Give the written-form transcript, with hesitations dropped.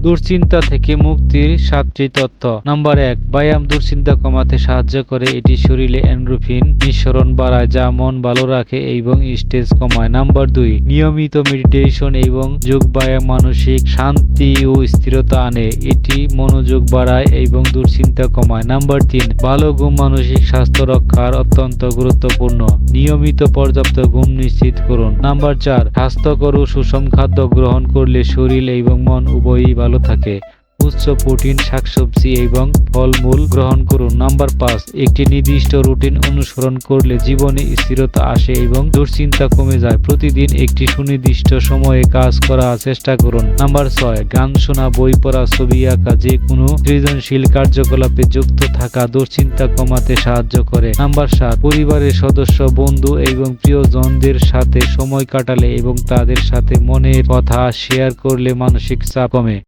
দুশ্চিন্তা থেকে মুক্তির 7টি তথ্য। নাম্বার 1, ব্যায়াম দুশ্চিন্তা কমাতে সাহায্য করে। এটি শরীরে এন্ডোরফিন নিঃসরণ বাড়ায়, যা মন ভালো রাখে এবং স্ট্রেস কমায়। নাম্বার 2, নিয়মিত মেডিটেশন এবং যোগ ব্যায়াম মানসিক শান্তি ও স্থিরতা আনে। এটি মনোযোগ বাড়ায় এবং দুশ্চিন্তা কমায়। নাম্বার 3, ভালো ঘুম মানসিক স্বাস্থ্য রক্ষার অত্যন্ত গুরুত্বপূর্ণ। নিয়মিত পর্যাপ্ত ঘুম নিশ্চিত করুন। নাম্বার 4, স্বাস্থ্যকর ও সুষম খাদ্য গ্রহণ করলে শরীর এবং মন উভয়ই ভালো থাকে। উচ্চ প্রোটিন, শাকসবজি এবং ফলমূল গ্রহণ করুন। নাম্বার 5, একটি নির্দিষ্ট রুটিন অনুসরণ করলে জীবনে স্থিরতা আসে এবং দুশ্চিন্তা কমে যায়। প্রতিদিন একটি সুনির্দিষ্ট সময়ে কাজ করার চেষ্টা করুন। নাম্বার 6, গান শোনা, বই পড়া, ছবি আঁকা, যে কোনো সৃজনশীল কার্যকলাপে যুক্ত থাকা দুশ্চিন্তা কমাতে সাহায্য করে। নাম্বার 7, পরিবারের সদস্য, বন্ধু এবং প্রিয়জনদের সাথে সময় কাটালে এবং তাদের সাথে মনের কথা শেয়ার করলে মানসিক চাপ কমে।